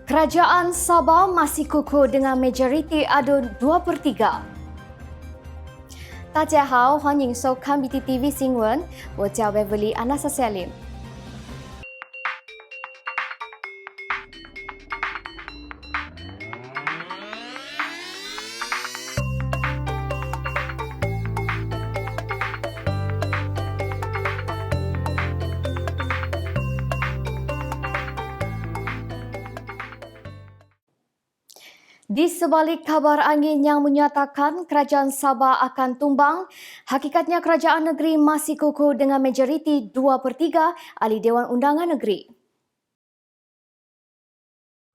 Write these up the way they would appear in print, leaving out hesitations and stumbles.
Kerajaan Sabah masih kukuh dengan majoriti adu 2/3. 大家好，欢迎收看 BTTV 新闻，我叫 Beverly Anasa Salim。Di sebalik kabar angin yang menyatakan kerajaan Sabah akan tumbang, hakikatnya kerajaan negeri masih kukuh dengan majoriti 2/3 ahli Dewan Undangan Negeri.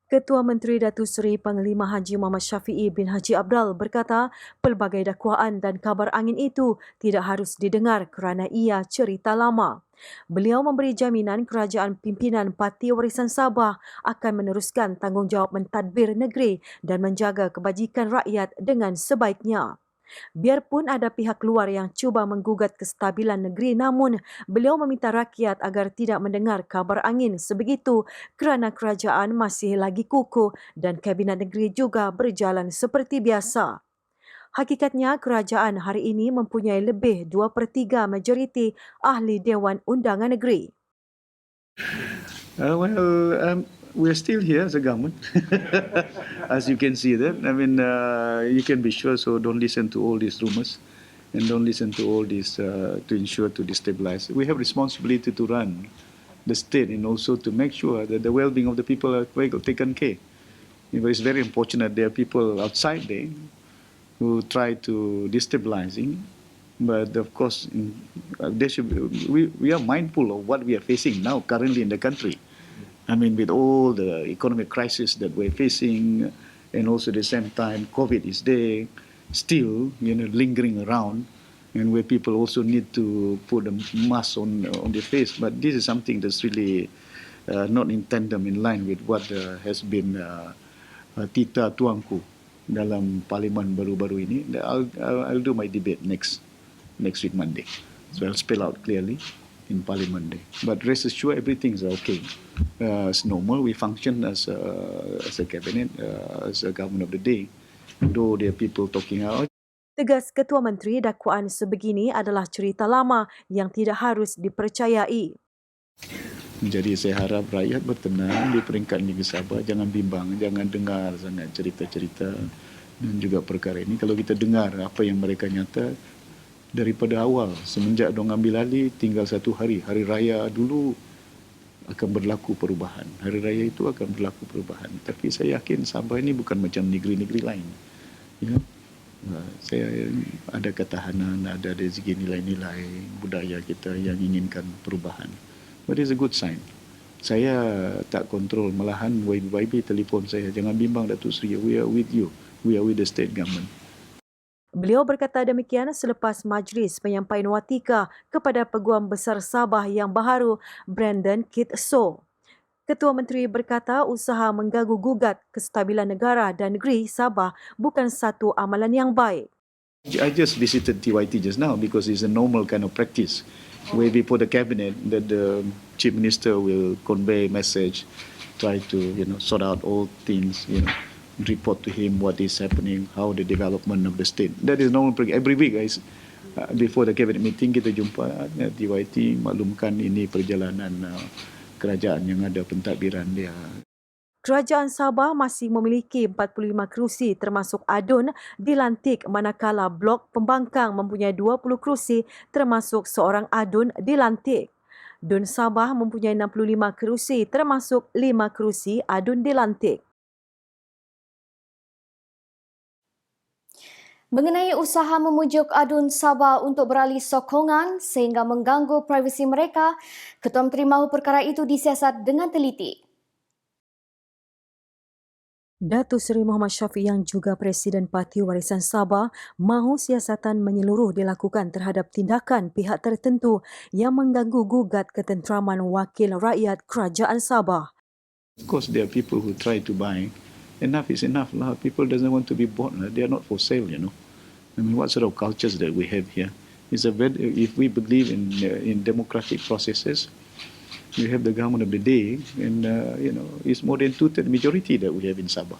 Ketua Menteri Datuk Seri Panglima Haji Muhammad Syafiee bin Haji Abdal berkata pelbagai dakwaan dan kabar angin itu tidak harus didengar kerana ia cerita lama. Beliau memberi jaminan kerajaan pimpinan Parti Warisan Sabah akan meneruskan tanggungjawab mentadbir negeri dan menjaga kebajikan rakyat dengan sebaiknya. Biarpun ada pihak luar yang cuba menggugat kestabilan negeri, namun beliau meminta rakyat agar tidak mendengar kabar angin sebegitu kerana kerajaan masih lagi kukuh dan Kabinet Negeri juga berjalan seperti biasa. Hakikatnya kerajaan hari ini mempunyai lebih 2/3 majoriti ahli Dewan Undangan Negeri. We're still here as a government, as you can see that. I mean, you can be sure, so don't listen to all these rumors and don't listen to all this to ensure to destabilize. We have responsibility to run the state and also to make sure that the well-being of the people are taken care. It's very unfortunate there are people outside there who try to destabilizing, but of course, we are mindful of what we are facing now currently in the country. I mean, with all the economic crisis that we're facing, and also at the same time, COVID is there, still, lingering around, and where people also need to put a mask on their face. But this is something that's really not in tandem, in line with what has been tita tuangku dalam parlimen baru-baru ini. I'll do my debate next week Monday, so I'll spell out clearly in Parliament Day. But rest assured, everything's okay. It's normal. We function as a cabinet, as a government of the day. Though there are people talking out. Tegas Ketua Menteri, dakwaan sebegini adalah cerita lama yang tidak harus dipercayai. Jadi saya harap rakyat bertenang di peringkat negeri Sabah, jangan bimbang, jangan dengar sangat cerita-cerita dan juga perkara ini. Kalau kita dengar apa yang mereka nyata, daripada awal, semenjak diorang ambil alih, tinggal satu hari raya dulu akan berlaku perubahan. Hari raya itu akan berlaku perubahan. Tapi saya yakin Sabah ini bukan macam negeri-negeri lain. Ya, saya ada ketahanan, ada dari segi nilai-nilai budaya kita yang inginkan perubahan. But it's a good sign. Saya tak kontrol, malahan YB telefon saya, jangan bimbang Datuk Seri, we are with you. We are with the state government. Beliau berkata demikian selepas majlis penyampaian watika kepada Peguam Besar Sabah yang baharu, Brandon Kit So. Ketua Menteri berkata usaha mengganggu-gugat kestabilan negara dan negeri Sabah bukan satu amalan yang baik. I just visited TYT just now because it's a normal kind of practice where before the cabinet that the chief minister will convey message, try to sort out all things, report to him what is happening, how the development of the state. That is normal every week, guys. Before the cabinet meeting kita jumpa TYT, maklumkan ini perjalanan kerajaan yang ada pentadbiran dia. Kerajaan Sabah masih memiliki 45 kerusi termasuk adun dilantik, manakala blok pembangkang mempunyai 20 kerusi termasuk seorang adun dilantik. Dun Sabah mempunyai 65 kerusi termasuk 5 kerusi adun dilantik. Mengenai usaha memujuk adun Sabah untuk beralih sokongan sehingga mengganggu privasi mereka, Ketua Menteri mahu perkara itu disiasat dengan teliti. Datuk Seri Muhammad Syafiee yang juga Presiden Parti Warisan Sabah mahu siasatan menyeluruh dilakukan terhadap tindakan pihak tertentu yang mengganggu-gugat ketenteraman wakil rakyat kerajaan Sabah. Of course, there are people who try to buy. Enough is enough lah. People doesn't want to be bought. They are not for sale, I mean, what sort of cultures that we have here? If we believe in democratic processes, We have the government of the day, and it's more than two-thirds majority that we have in Sabah.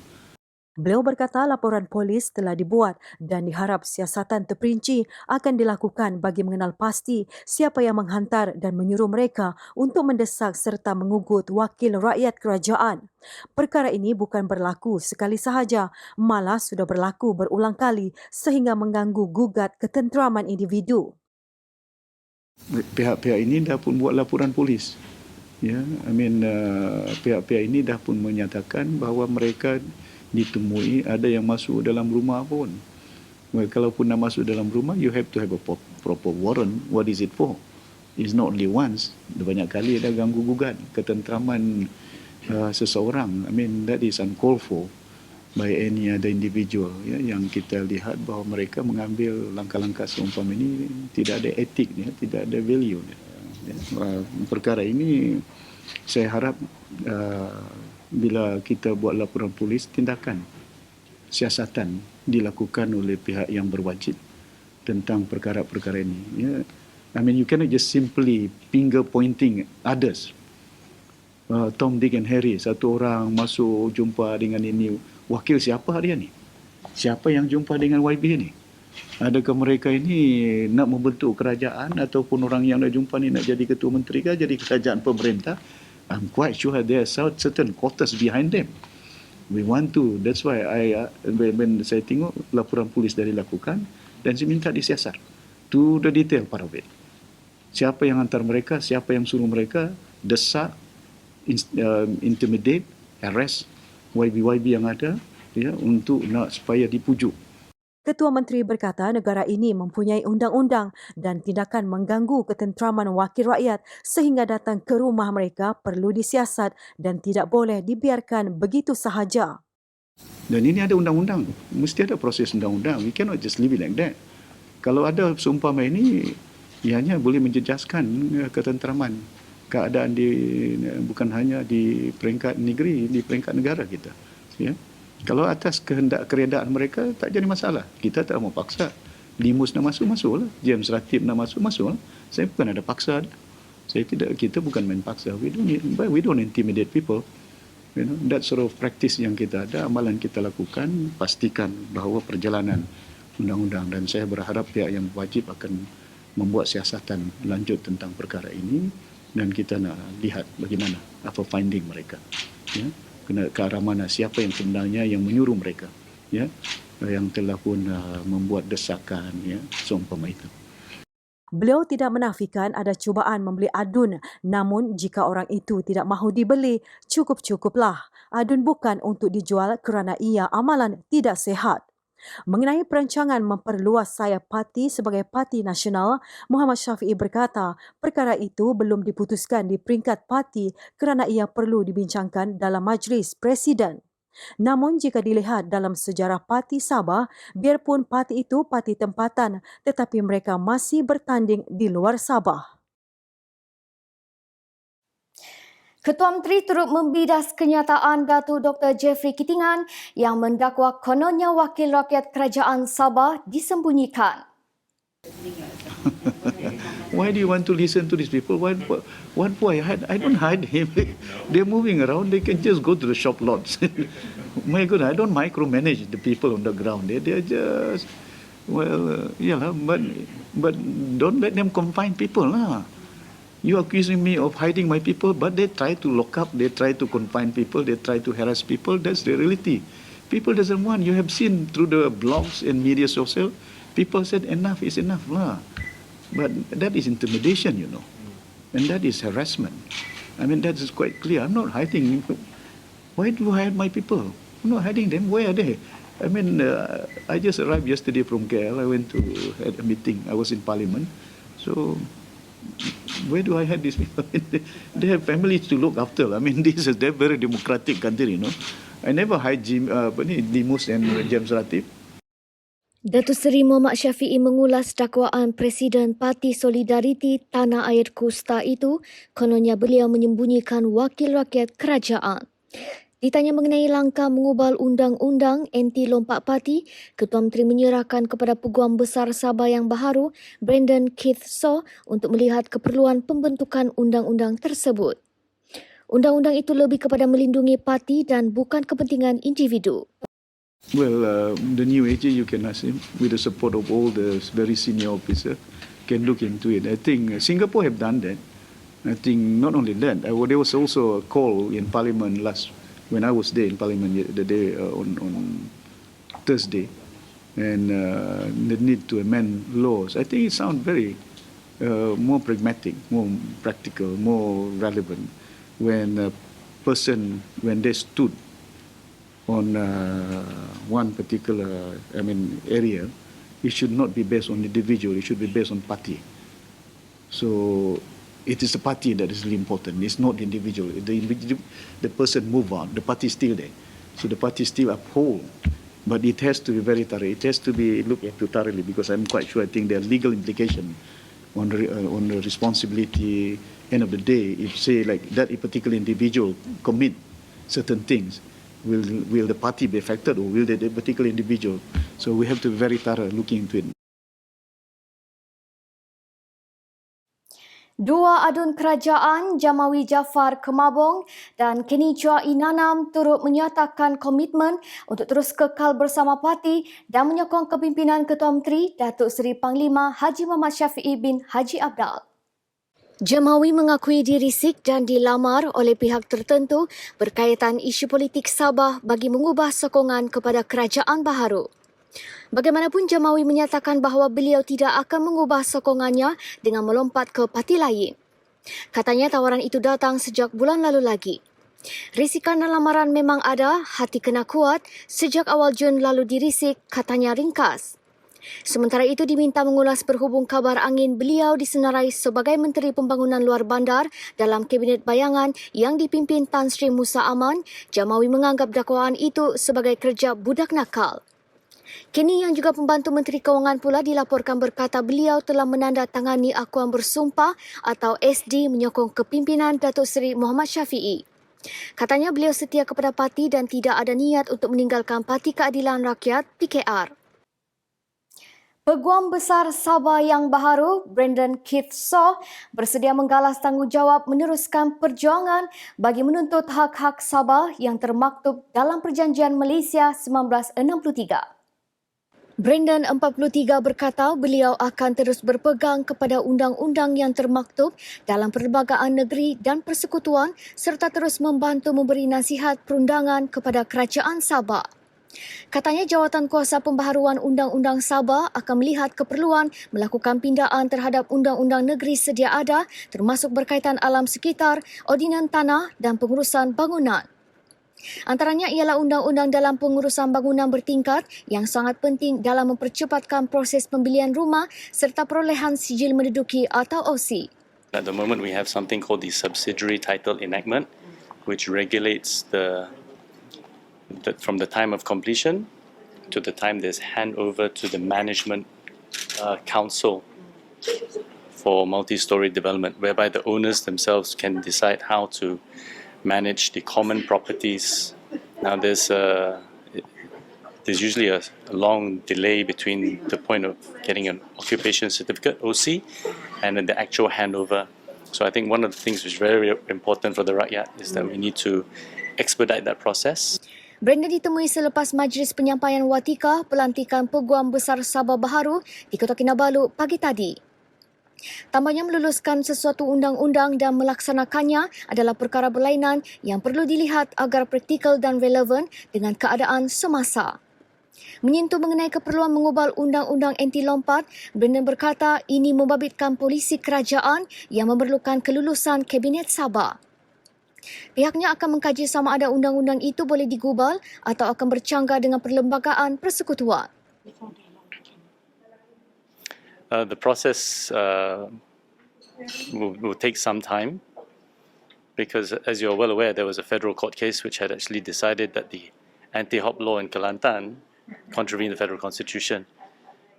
Beliau berkata laporan polis telah dibuat dan diharap siasatan terperinci akan dilakukan bagi mengenal pasti siapa yang menghantar dan menyuruh mereka untuk mendesak serta mengugut wakil rakyat kerajaan. Perkara ini bukan berlaku sekali sahaja, malah sudah berlaku berulang kali sehingga mengganggu gugat ketenteraman individu. Pihak-pihak ini dah pun buat laporan polis. Ya, pihak-pihak ini dah pun menyatakan bahawa mereka ditemui ada yang masuk dalam rumah pun. Well, kalaupun nak masuk dalam rumah, you have to have a proper warrant. What is it for? It's not only once. Banyak kali dah ganggu gugat ketenteraman seseorang. That is uncalled for by any other individual. Ya, yang kita lihat bahawa mereka mengambil langkah-langkah seumpama ini tidak ada etik, ya, tidak ada value. Ya. Perkara ini saya harap bila kita buat laporan polis, tindakan siasatan dilakukan oleh pihak yang berwajib tentang perkara-perkara ini. Ya. You cannot just simply finger pointing others. Tom, Dick and Harry, satu orang masuk jumpa dengan ini. Wakil siapa dia ni? Siapa yang jumpa dengan YB ni? Adakah mereka ini nak membentuk kerajaan ataupun orang yang nak jumpa ni nak jadi ketua menteri ke, jadi kerajaan pemerintah? I'm quite sure there are certain quarters behind them. We want to. That's why when saya tengok laporan polis dah dilakukan dan saya minta disiasat to the detail part of it. Siapa yang hantar mereka, siapa yang suruh mereka, desak, intimidate, harass YB yang ada, ya, untuk nak supaya dipujuk. Ketua Menteri berkata negara ini mempunyai undang-undang dan tindakan mengganggu ketenteraman wakil rakyat sehingga datang ke rumah mereka perlu disiasat dan tidak boleh dibiarkan begitu sahaja. Dan ini ada undang-undang. Mesti ada proses undang-undang. We cannot just leave it like that. Kalau ada seumpama ini, ianya boleh menjejaskan ketenteraman keadaan bukan hanya di peringkat negeri, di peringkat negara kita. Ya. Kalau atas kehendak keredaan mereka, tak jadi masalah. Kita tak mau paksa. Limus nak masuk, masuklah. James Ratib nak masuk, masuklah. Saya bukan ada paksa. Kita bukan main paksa. We don't intimidate people. That sort of practice yang kita ada, amalan kita lakukan, pastikan bahawa perjalanan undang-undang, dan saya berharap pihak yang wajib akan membuat siasatan lanjut tentang perkara ini dan kita nak lihat bagaimana, apa finding mereka. Ya. Ke arah mana, siapa yang sebenarnya yang menyuruh mereka, ya, yang telah pun membuat desakan, ya, seumpama itu. Beliau tidak menafikan ada cubaan membeli adun, namun jika orang itu tidak mahu dibeli, cukup-cukuplah. Adun bukan untuk dijual kerana ia amalan tidak sihat. Mengenai perancangan memperluas sayap parti sebagai parti nasional, Muhammad Syafiee berkata perkara itu belum diputuskan di peringkat parti kerana ia perlu dibincangkan dalam majlis presiden. Namun jika dilihat dalam sejarah parti Sabah, biarpun parti itu parti tempatan tetapi mereka masih bertanding di luar Sabah. Ketua Menteri turut membidas kenyataan Datuk Dr. Jeffrey Kitingan yang mendakwa kononnya wakil rakyat kerajaan Sabah disembunyikan. Why do you want to listen to these people? What for I don't hide him. They're moving around. They can just go to the shop lots. My God, I don't micromanage the people on the ground. They're just, but don't let them confine people lah. You accusing me of hiding my people, but they try to lock up, they try to confine people, they try to harass people. That's the reality. People doesn't want. You have seen through the blogs and media social, people said enough is enough lah. But that is intimidation, and that is harassment. That is quite clear. I'm not hiding. Why do I hide my people? I'm not hiding them. Where are they? I just arrived yesterday from KL. I went to had a meeting. I was in Parliament, so. Where do I have these people? They have families to look after. This is a very democratic country, I never hide Limus and James Ratib. Datuk Seri Muhammad Syafiee mengulas dakwaan Presiden Parti Solidariti Tanah Air Kosta itu, kononnya beliau menyembunyikan wakil rakyat kerajaan. Ditanya mengenai langkah mengubal undang-undang anti lompat parti, Ketua Menteri menyerahkan kepada Peguam Besar Sabah yang baharu, Brandon Keith Saw, untuk melihat keperluan pembentukan undang-undang tersebut. Undang-undang itu lebih kepada melindungi parti dan bukan kepentingan individu. Well, the new AG, you can ask him, with the support of all the very senior officers, can look into it. I think Singapore have done that. I think not only that, there was also a call in Parliament when I was there in Parliament the day on Thursday, and the need to amend laws. I think it sounds very more pragmatic, more practical, more relevant when a person, when they stood on one particular, area, it should not be based on individual, it should be based on party. So it is the party that is really important. It's not the individual. The person move on, the party is still there. So the party still uphold, but it has to be very thorough. It has to be looked into thoroughly, because I'm quite sure I think there are legal implications on the responsibility. End of the day, if say like that a particular individual commit certain things, will the party be affected, or will the particular individual? So we have to be very thorough looking into it. Dua adun kerajaan, Jamawi Jaafar Kemabong dan Kenny Chua Inanam, turut menyatakan komitmen untuk terus kekal bersama parti dan menyokong kepimpinan Ketua Menteri Datuk Seri Panglima Haji Muhammad Shafie bin Haji Abdal. Jamawi mengakui dirisik dan dilamar oleh pihak tertentu berkaitan isu politik Sabah bagi mengubah sokongan kepada kerajaan baharu. Bagaimanapun, Jamawi menyatakan bahawa beliau tidak akan mengubah sokongannya dengan melompat ke parti lain. Katanya tawaran itu datang sejak bulan lalu lagi. Risikan dan lamaran memang ada, hati kena kuat, sejak awal Jun lalu dirisik, katanya ringkas. Sementara itu diminta mengulas berhubung kabar angin beliau disenarai sebagai Menteri Pembangunan Luar Bandar dalam Kabinet Bayangan yang dipimpin Tan Sri Musa Aman. Jamawi menganggap dakwaan itu sebagai kerja budak nakal. Kenny yang juga pembantu Menteri Kewangan pula dilaporkan berkata beliau telah menandatangani akuan bersumpah atau SD menyokong kepimpinan Datuk Seri Muhammad Shafie. Katanya beliau setia kepada parti dan tidak ada niat untuk meninggalkan Parti Keadilan Rakyat PKR. Peguam Besar Sabah yang baharu, Brandon Keith Saw, bersedia menggalas tanggungjawab meneruskan perjuangan bagi menuntut hak-hak Sabah yang termaktub dalam Perjanjian Malaysia 1963. Brandon 43 berkata beliau akan terus berpegang kepada undang-undang yang termaktub dalam perlembagaan negeri dan persekutuan serta terus membantu memberi nasihat perundangan kepada kerajaan Sabah. Katanya jawatan kuasa pembaharuan Undang-Undang Sabah akan melihat keperluan melakukan pindaan terhadap undang-undang negeri sedia ada termasuk berkaitan alam sekitar, ordinan tanah dan pengurusan bangunan. Antaranya ialah undang-undang dalam pengurusan bangunan bertingkat yang sangat penting dalam mempercepatkan proses pembelian rumah serta perolehan sijil menduduki atau OC. At the moment we have something called the Subsidiary Title Enactment, which regulates from the time of completion to the time there's handover to the Management Council for multi-storey development, whereby the owners themselves can decide how to manage the common properties. Now there's usually a long delay between the point of getting an occupation certificate, OC, and then the actual handover. So I think one of the things which is very important for the rakyat is that we need to expedite that process. Brandon ditemui selepas Majlis Penyampaian Watika pelantikan Peguam Besar Sabah baharu di Kota Kinabalu pagi tadi. Tambahnya meluluskan sesuatu undang-undang dan melaksanakannya adalah perkara berlainan yang perlu dilihat agar praktikal dan relevan dengan keadaan semasa. Menyentuh mengenai keperluan mengubal undang-undang anti lompat, Brandon berkata ini membabitkan polisi kerajaan yang memerlukan kelulusan Kabinet Sabah. Pihaknya akan mengkaji sama ada undang-undang itu boleh digubal atau akan bercanggah dengan perlembagaan persekutuan. The process will take some time because, as you're well aware, there was a federal court case which had actually decided that the anti-hop law in Kelantan contravened the federal constitution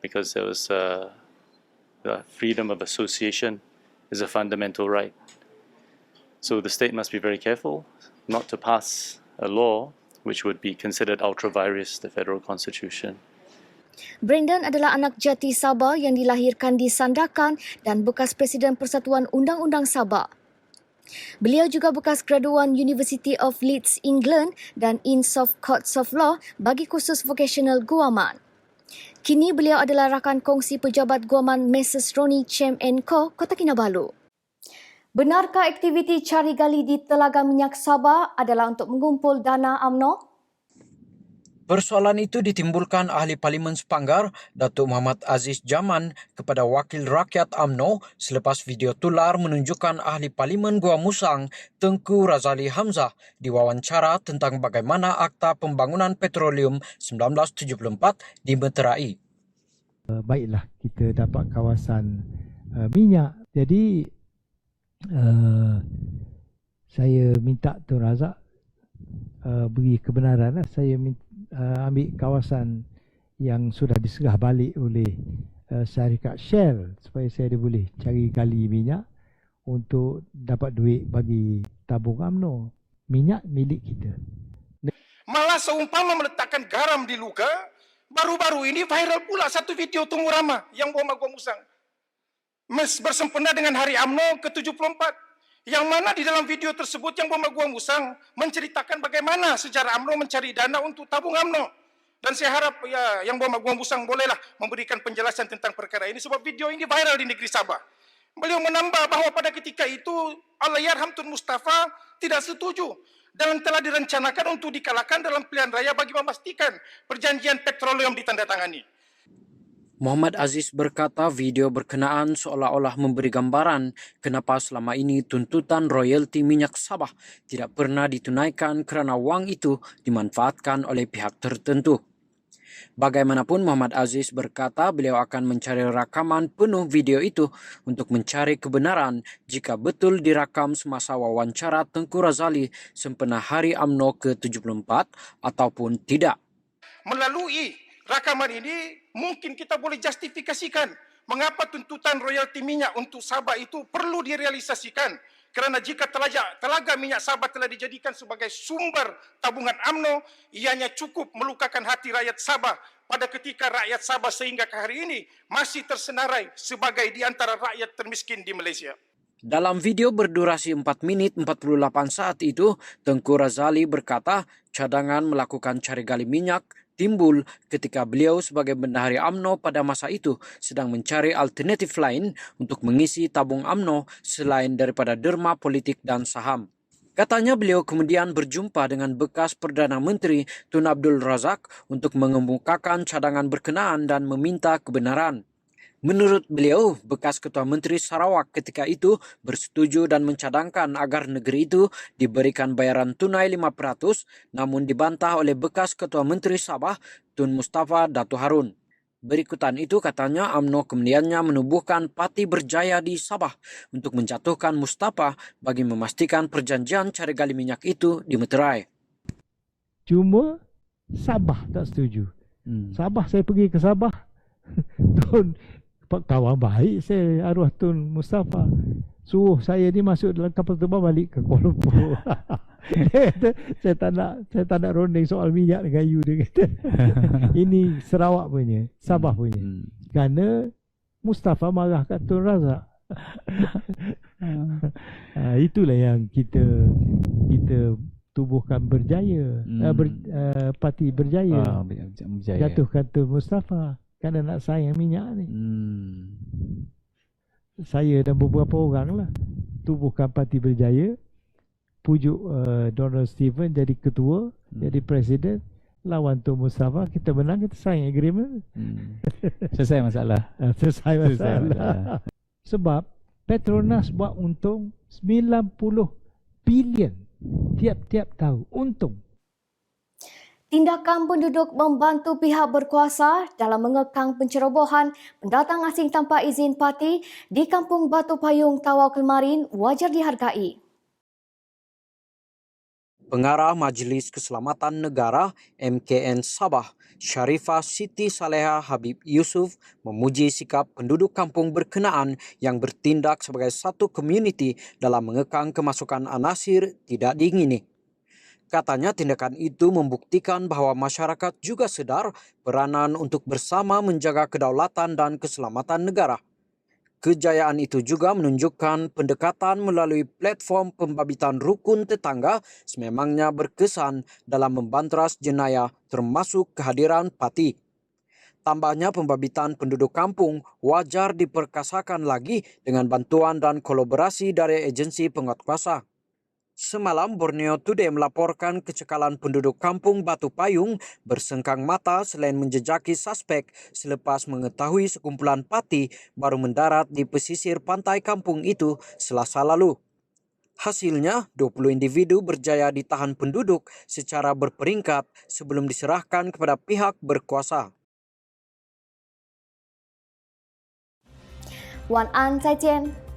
because there was the freedom of association is a fundamental right. So the state must be very careful not to pass a law which would be considered ultra vires the federal constitution. Brandon adalah anak jati Sabah yang dilahirkan di Sandakan dan bekas Presiden Persatuan Undang-Undang Sabah. Beliau juga bekas graduan University of Leeds, England dan Insof Courts of Law bagi kursus vocational guaman. Kini beliau adalah rakan kongsi pejabat guaman Messrs Ronnie Chem & Co, Kota Kinabalu. Benarkah aktiviti cari gali di Telaga Minyak Sabah adalah untuk mengumpul dana UMNO? Persoalan itu ditimbulkan ahli Parlimen Sepanggar, Datuk Muhammad Aziz Jaman kepada Wakil Rakyat UMNO selepas video tular menunjukkan ahli Parlimen Gua Musang, Tengku Razali Hamzah, diwawancara tentang bagaimana Akta Pembangunan Petroleum 1974 dimeterai. Baiklah, kita dapat kawasan minyak. Jadi, saya minta Tun Razak beri kebenaran. Saya ambil kawasan yang sudah diserah balik oleh syarikat Shell supaya saya boleh cari gali minyak untuk dapat duit bagi tabung UMNO. Minyak milik kita. Malah seumpama meletakkan garam di luka, baru-baru ini viral pula satu video Tungu Rama yang bom Gua Musang bersempena dengan Hari UMNO ke-74, yang mana di dalam video tersebut yang bom Gua Musang menceritakan bagaimana sejarah UMNO mencari dana untuk tabung UMNO. Dan saya harap ya, yang bom Gua Musang bolehlah memberikan penjelasan tentang perkara ini sebab video ini viral di negeri Sabah. Beliau menambah bahawa pada ketika itu Allahyarham Tun Mustafa tidak setuju dan telah direncanakan untuk dikalahkan dalam pilihan raya bagi memastikan perjanjian petroleum ditandatangani. Muhammad Aziz berkata video berkenaan seolah-olah memberi gambaran kenapa selama ini tuntutan royalti minyak Sabah tidak pernah ditunaikan kerana wang itu dimanfaatkan oleh pihak tertentu. Bagaimanapun, Muhammad Aziz berkata beliau akan mencari rakaman penuh video itu untuk mencari kebenaran jika betul dirakam semasa wawancara Tengku Razali sempena Hari UMNO ke-74 ataupun tidak. Melalui rakaman ini mungkin kita boleh justifikasikan mengapa tuntutan royalti minyak untuk Sabah itu perlu direalisasikan. Kerana jika telaga minyak Sabah telah dijadikan sebagai sumber tabungan UMNO, ianya cukup melukakan hati rakyat Sabah pada ketika rakyat Sabah sehingga ke hari ini masih tersenarai sebagai di antara rakyat termiskin di Malaysia. Dalam video berdurasi 4 minit 48 saat itu, Tengku Razali berkata cadangan melakukan cari gali minyak timbul ketika beliau sebagai bendahari UMNO pada masa itu sedang mencari alternatif lain untuk mengisi tabung UMNO selain daripada derma politik dan saham. Katanya beliau kemudian berjumpa dengan bekas Perdana Menteri Tun Abdul Razak untuk mengemukakan cadangan berkenaan dan meminta kebenaran. Menurut beliau, bekas Ketua Menteri Sarawak ketika itu bersetuju dan mencadangkan agar negeri itu diberikan bayaran tunai 5%, namun dibantah oleh bekas Ketua Menteri Sabah, Tun Mustafa Datu Harun. Berikutan itu katanya UMNO kemudiannya menubuhkan Parti Berjaya di Sabah untuk menjatuhkan Mustafa bagi memastikan perjanjian cari gali minyak itu dimeterai. Cuma Sabah tak setuju. Sabah, saya pergi ke Sabah. Tun, kawan baik saya, arwah Tun Mustafa, suruh saya ni masuk dalam kapal terbang balik ke Kuala Lumpur. saya tak nak rondeng soal minyak dengan you, dia kata. Ini Sarawak punya, Sabah punya. Kerana Mustafa marah kat Tun Razak. Itulah yang kita tubuhkan Berjaya, Parti Berjaya. Jatuhkan Tun Mustafa kerana nak sayang minyak ni. Saya dan beberapa orang lah tubuhkan Parti Berjaya, pujuk Donald Stephen jadi ketua, jadi presiden, lawan Tun Mustafa, kita menang, kita sign agreement. Selesai masalah. Selesai masalah. Sebab Petronas buat untung 90 bilion tiap-tiap tahun untung. Tindakan penduduk membantu pihak berkuasa dalam mengekang pencerobohan pendatang asing tanpa izin parti di Kampung Batu Payung, Tawau Kelmarin wajar dihargai. Pengarah Majlis Keselamatan Negara MKN Sabah, Sharifah Siti Saleha Habib Yusuf memuji sikap penduduk kampung berkenaan yang bertindak sebagai satu komuniti dalam mengekang kemasukan anasir tidak diingini. Katanya tindakan itu membuktikan bahwa masyarakat juga sadar peranan untuk bersama menjaga kedaulatan dan keselamatan negara. Kejayaan itu juga menunjukkan pendekatan melalui platform pembabitan rukun tetangga sememangnya berkesan dalam membantras jenayah termasuk kehadiran Pati. Tambahnya pembabitan penduduk kampung wajar diperkasakan lagi dengan bantuan dan kolaborasi dari agensi penguatkuasa. Semalam Borneo Today melaporkan kecekalan penduduk kampung Batu Payung bersengkang mata selain menjejaki suspek selepas mengetahui sekumpulan Pati baru mendarat di pesisir pantai kampung itu Selasa lalu. Hasilnya, 20 individu berjaya ditahan penduduk secara berperingkat sebelum diserahkan kepada pihak berkuasa. Wan An 再见。